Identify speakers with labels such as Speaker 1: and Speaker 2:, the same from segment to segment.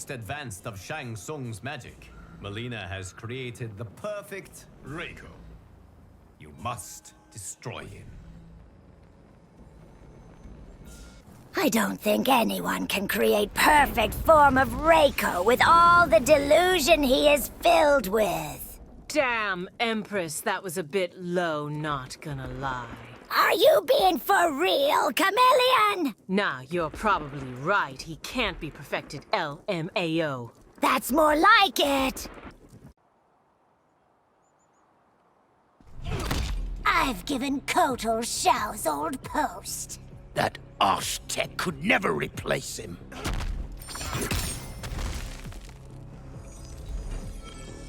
Speaker 1: most advanced of Shang Tsung's magic, Melina has created the perfect Reiko. You must destroy him.
Speaker 2: I don't think anyone can create perfect form of Reiko with all the delusion he is filled with.
Speaker 3: Damn, Empress, that was a bit low, not gonna lie.
Speaker 2: Are you being for real, Chameleon?
Speaker 3: Nah, you're probably right. He can't be perfected LMAO.
Speaker 2: That's more like it. I've given Kotal Xiao's old post.
Speaker 4: That Arch-Tech could never replace him.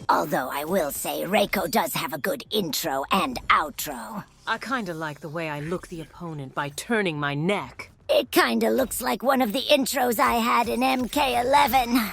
Speaker 2: Although I will say Reiko does have a good intro and outro.
Speaker 3: I kinda like the way I look the opponent by turning my neck.
Speaker 2: It kinda looks like one of the intros I had in MK11.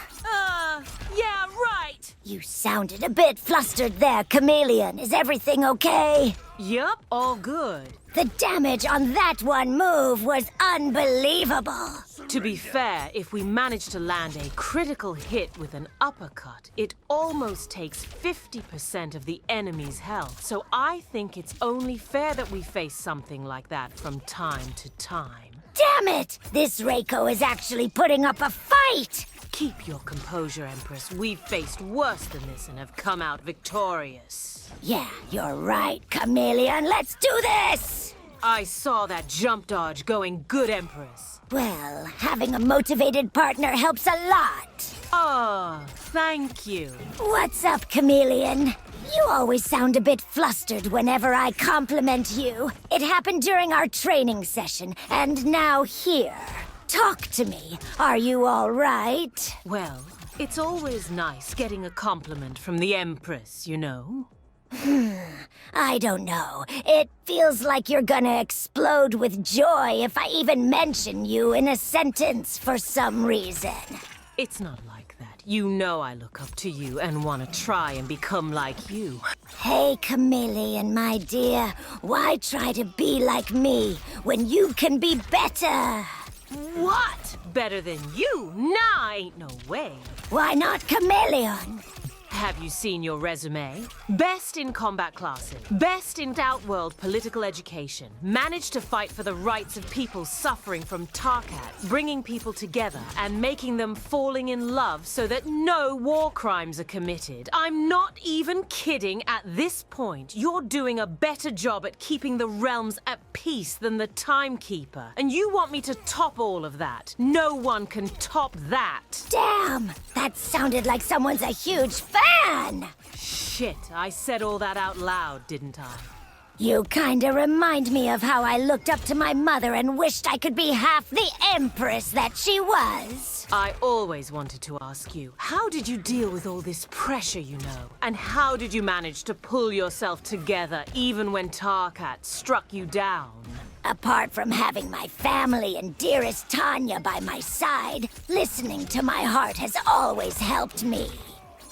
Speaker 3: Yeah, right!
Speaker 2: You sounded a bit flustered there, Chameleon. Is everything okay?
Speaker 3: Yup, all good.
Speaker 2: The damage on that one move was unbelievable.
Speaker 3: To be fair, if we manage to land a critical hit with an uppercut, it almost takes 50% of the enemy's health. So I think it's only fair that we face something like that from time to time.
Speaker 2: Damn it! This Reiko is actually putting up a fight!
Speaker 3: Keep your composure, Empress. We've faced worse than this and have come out victorious.
Speaker 2: Yeah, you're right, Chameleon. Let's do this!
Speaker 3: I saw that jump dodge going good, Empress.
Speaker 2: Well, having a motivated partner helps a lot.
Speaker 3: Oh, thank you.
Speaker 2: What's up, Chameleon? You always sound a bit flustered whenever I compliment you. It happened during our training session, and now here. Talk to me. Are you all right?
Speaker 3: Well, it's always nice getting a compliment from the Empress, you know?
Speaker 2: I don't know. It feels like you're gonna explode with joy if I even mention you in a sentence for some reason.
Speaker 3: It's not like that. You know I look up to you and want to try and become like you.
Speaker 2: Hey, Chameleon, my dear. Why try to be like me when you can be better?
Speaker 3: What? Better than you? Nah, ain't no way.
Speaker 2: Why not Chameleon?
Speaker 3: Have you seen your resume? Best in combat classes, best in outworld political education, managed to fight for the rights of people suffering from Tarkat, bringing people together and making them falling in love so that no war crimes are committed. I'm not even kidding at this point. You're doing a better job at keeping the realms at peace than the Timekeeper. And you want me to top all of that? No one can top that.
Speaker 2: Damn! That sounded like someone's a huge fan!
Speaker 3: Shit, I said all that out loud, didn't I?
Speaker 2: You kinda remind me of how I looked up to my mother and wished I could be half the empress that she was.
Speaker 3: I always wanted to ask you, how did you deal with all this pressure, you know? And how did you manage to pull yourself together even when Tarkat struck you down?
Speaker 2: Apart from having my family and dearest Tanya by my side, listening to my heart has always helped me.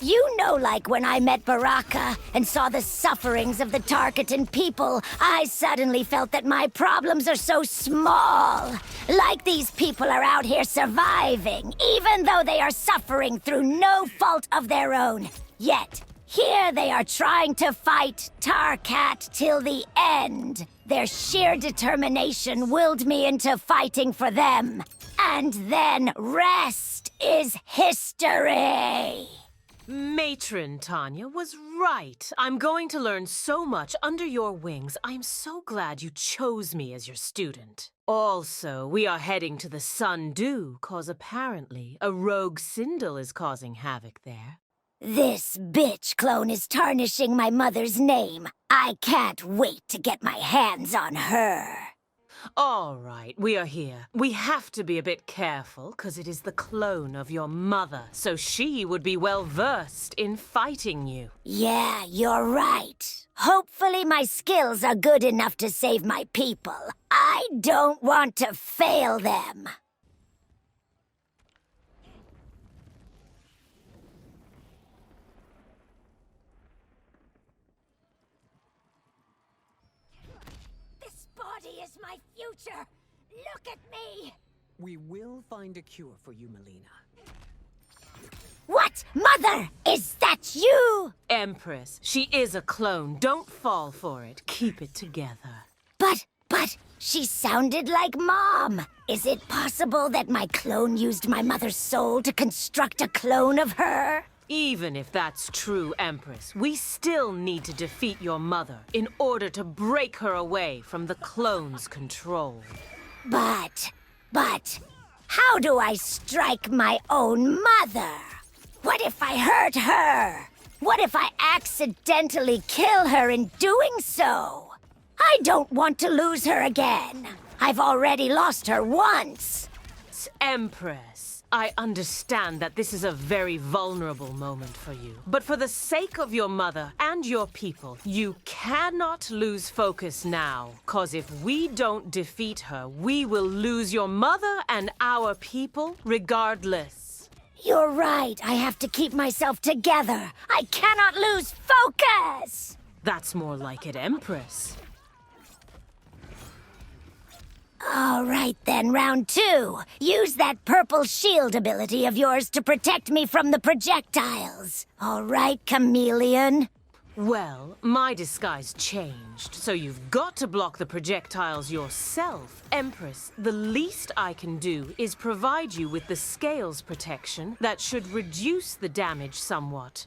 Speaker 2: You know, like when I met Baraka and saw the sufferings of the Tarkatan people, I suddenly felt that my problems are so small. Like these people are out here surviving, even though they are suffering through no fault of their own. Yet, here they are trying to fight Tarkat till the end. Their sheer determination willed me into fighting for them. And then rest is history.
Speaker 3: Matron Tanya was right. I'm going to learn so much under your wings. I'm so glad you chose me as your student. Also, we are heading to the Sundew, cause apparently a rogue Sindel is causing havoc there.
Speaker 2: This bitch clone is tarnishing my mother's name. I can't wait to get my hands on her.
Speaker 3: All right, we are here. We have to be a bit careful, because it is the clone of your mother, so she would be well-versed in fighting you.
Speaker 2: Yeah, you're right. Hopefully my skills are good enough to save my people. I don't want to fail them. Body is my future. Look at me.
Speaker 5: We will find a cure for you, Melina.
Speaker 2: What? Mother, is that you?
Speaker 3: Empress, she is a clone. Don't fall for it. Keep it together.
Speaker 2: But, she sounded like Mom. Is it possible that my clone used my mother's soul to construct a clone of her?
Speaker 3: Even if that's true, Empress, we still need to defeat your mother in order to break her away from the clone's control.
Speaker 2: But, how do I strike my own mother? What if I hurt her? What if I accidentally kill her in doing so? I don't want to lose her again. I've already lost her once.
Speaker 3: Empress, I understand that this is a very vulnerable moment for you. But for the sake of your mother and your people, you cannot lose focus now. 'Cause if we don't defeat her, we will lose your mother and our people regardless.
Speaker 2: You're right. I have to keep myself together. I cannot lose focus.
Speaker 3: That's more like it, Empress.
Speaker 2: All right then, round 2. Use that purple shield ability of yours to protect me from the projectiles. All right, chameleon?
Speaker 3: Well, my disguise changed, so you've got to block the projectiles yourself. Empress, the least I can do is provide you with the scales protection that should reduce the damage somewhat.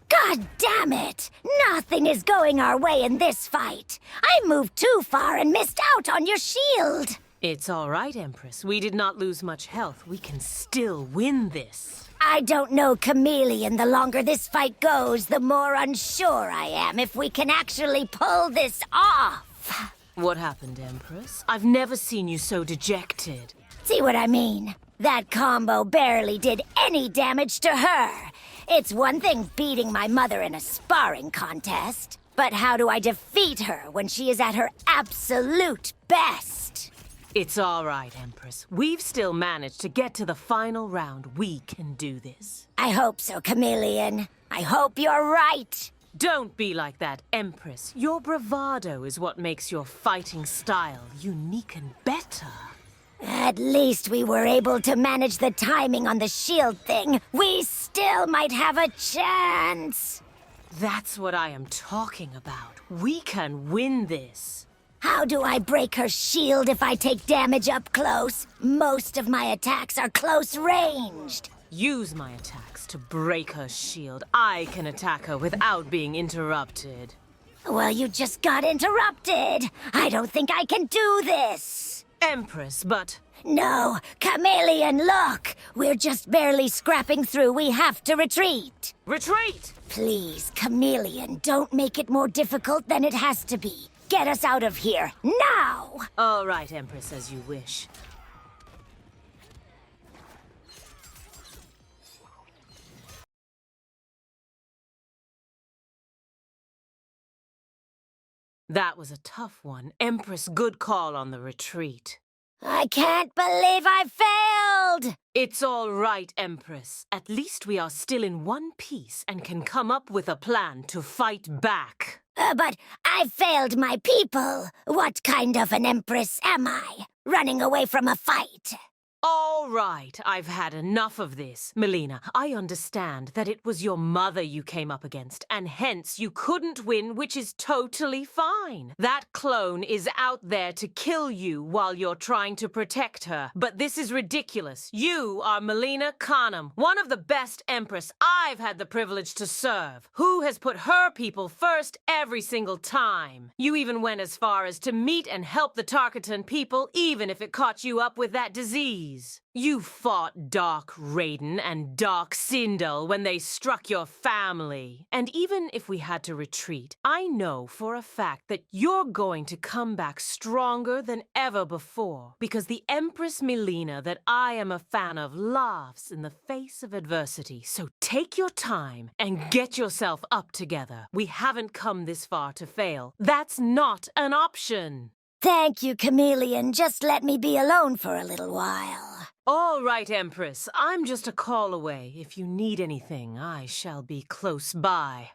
Speaker 2: God damn it! Nothing is going our way in this fight. I moved too far and missed out on your shield.
Speaker 3: It's all right, Empress. We did not lose much health. We can still win this.
Speaker 2: I don't know, Chameleon. The longer this fight goes, the more unsure I am if we can actually pull this off.
Speaker 3: What happened, Empress? I've never seen you so dejected.
Speaker 2: See what I mean? That combo barely did any damage to her. It's one thing beating my mother in a sparring contest, but how do I defeat her when she is at her absolute best?
Speaker 3: It's all right, Empress. We've still managed to get to the final round. We can do this.
Speaker 2: I hope so, Chameleon. I hope you're right.
Speaker 3: Don't be like that, Empress. Your bravado is what makes your fighting style unique and better.
Speaker 2: At least we were able to manage the timing on the shield thing. We still might have a chance.
Speaker 3: That's what I am talking about. We can win this.
Speaker 2: How do I break her shield if I take damage up close? Most of my attacks are close ranged.
Speaker 3: Use my attacks to break her shield. I can attack her without being interrupted.
Speaker 2: Well, you just got interrupted. I don't think I can do this.
Speaker 3: Empress, but...
Speaker 2: No, Chameleon, look! We're just barely scrapping through. We have to retreat.
Speaker 3: Retreat!
Speaker 2: Please, Chameleon, don't make it more difficult than it has to be. Get us out of here, now!
Speaker 3: All right, Empress, as you wish. That was a tough one. Empress, good call on the retreat.
Speaker 2: I can't believe I failed!
Speaker 3: It's all right, Empress. At least we are still in one piece and can come up with a plan to fight back.
Speaker 2: But I failed my people. What kind of an empress am I? Running away from a fight?
Speaker 3: All right, I've had enough of this. Mileena, I understand that it was your mother you came up against, and hence you couldn't win, which is totally fine. That clone is out there to kill you while you're trying to protect her. But this is ridiculous. You are Mileena Khanum, one of the best Empress I've had the privilege to serve, who has put her people first every single time. You even went as far as to meet and help the Tarkatan people, even if it caught you up with that disease. You fought Dark Raiden and Dark Sindel when they struck your family. And even if we had to retreat, I know for a fact that you're going to come back stronger than ever before. Because the Empress Mileena that I am a fan of laughs in the face of adversity. So take your time and get yourself up together. We haven't come this far to fail. That's not an option.
Speaker 2: Thank you, Chameleon. Just let me be alone for a little while.
Speaker 3: All right, Empress. I'm just a call away. If you need anything, I shall be close by.